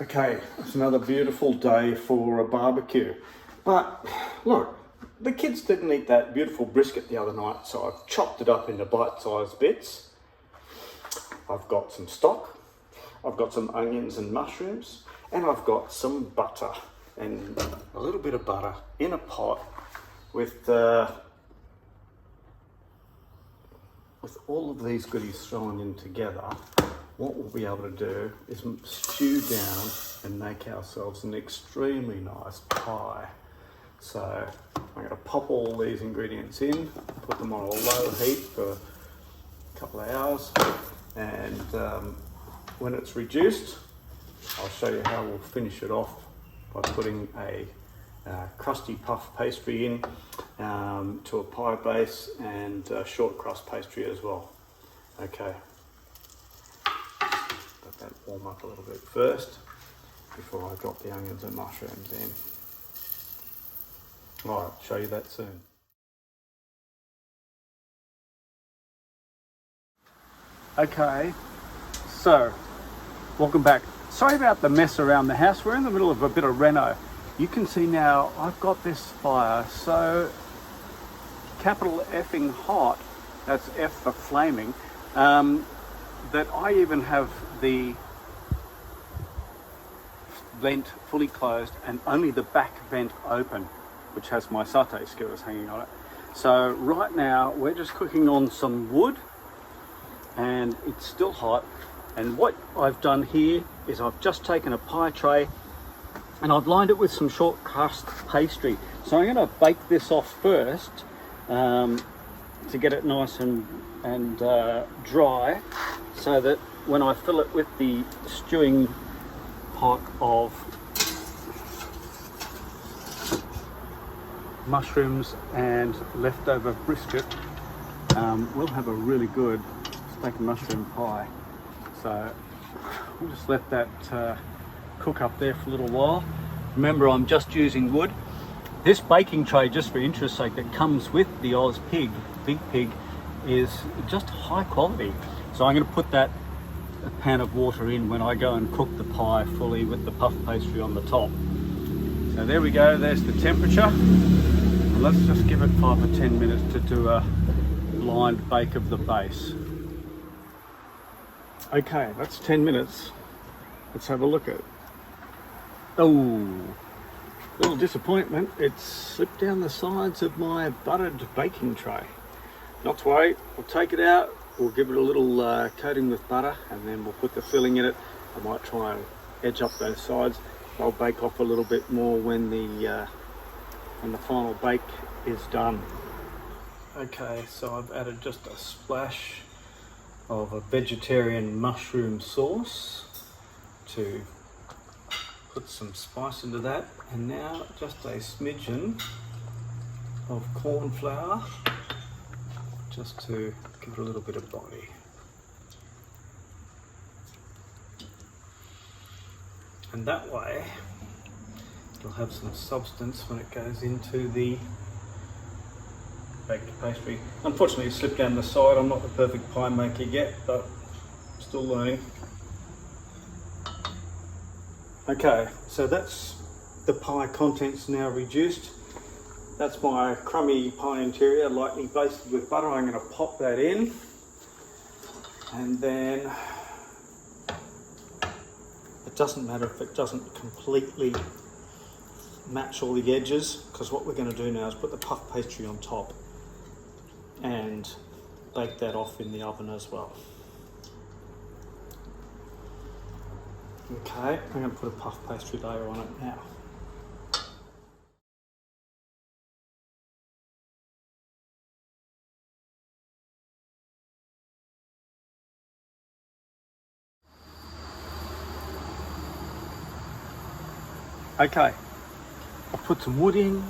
Okay, it's another beautiful day for a barbecue. But look, the kids didn't eat that beautiful brisket the other night, so I've chopped it up into bite-sized bits. I've got some stock, I've got some onions and mushrooms, and I've got some butter and a little bit of butter in a pot with all of these goodies thrown in together. What we'll be able to do is stew down and make ourselves an extremely nice pie. So I'm going to pop all these ingredients in, put them on a low heat for a couple of hours, and when it's reduced, I'll show you how we'll finish it off by putting a crusty puff pastry in to a pie base and short crust pastry as well. Okay. Let that warm up a little bit first before I drop the onions and mushrooms in. Alright, show you that soon. Okay, so welcome back. Sorry about the mess around the house. We're in the middle of a bit of reno. You can see now I've got this fire so capital effing hot, that's F for flaming, that I even have the vent fully closed and only the back vent open, which has my satay skewers hanging on it. So right now we're just cooking on some wood and it's still hot. And what I've done here is I've just taken a pie tray and I've lined it with some short crust pastry. So I'm going to bake this off first to get it nice and dry, so that when I fill it with the stewing pot of mushrooms and leftover brisket, we'll have a really good steak and mushroom pie. So we'll just let that cook up there for a little while. Remember, I'm just using wood. This baking tray, just for interest's sake, that comes with the Ozpig, Big Pig, is just high quality. So I'm going to put that pan of water in when I go and cook the pie fully with the puff pastry on the top. So there we go, there's the temperature. And let's just give it 5 or 10 minutes to do a blind bake of the base. Okay, that's 10 minutes. Let's have a look at it. Oh, little disappointment. It's slipped down the sides of my buttered baking tray. Not to worry, we'll take it out. We'll give it a little coating with butter and then we'll put the filling in it. I might try and edge up those sides. They'll bake off a little bit more when the final bake is done. Okay, so I've added just a splash of a vegetarian mushroom sauce to put some spice into that, and now just a smidgen of corn flour just to give it a little bit of body. And that way it'll have some substance when it goes into the baked pastry. Unfortunately, it slipped down the side. I'm not the perfect pie maker yet, but I'm still learning. Okay, so that's the pie contents now reduced. That's my crummy pie interior, lightly basted with butter. I'm going to pop that in, and then it doesn't matter if it doesn't completely match all the edges, because what we're going to do now is put the puff pastry on top and bake that off in the oven as well. Okay, I'm going to put a puff pastry layer on it now. Okay, I've put some wood in.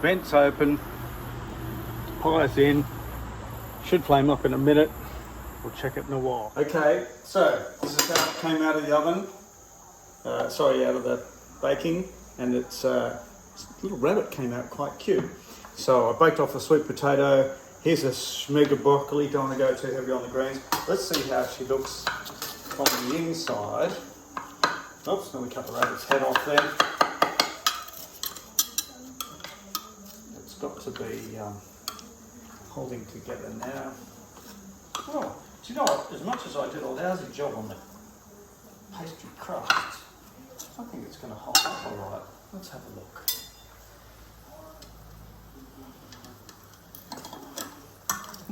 Vents open, pie's in, should flame up in a minute. We'll check it in a while. Okay, so this is how it came out of the oven. Out of the baking, and it's little rabbit came out quite cute. So I baked off the sweet potato. Here's a schmeg of broccoli. Don't want to go too heavy on the greens. Let's see how she looks on the inside. Oops, let me cut the rabbit's head off there. It's got to be holding together now. Oh, do you know what? As much as I did a lousy job on the pastry crust, I think it's going to hold up all right. Let's have a look.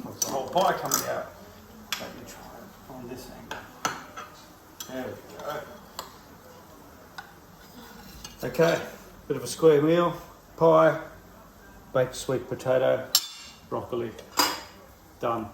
There's the whole pie coming out. Let me try it on this angle. There we go. Okay, bit of a square meal, pie, baked sweet potato, broccoli, done.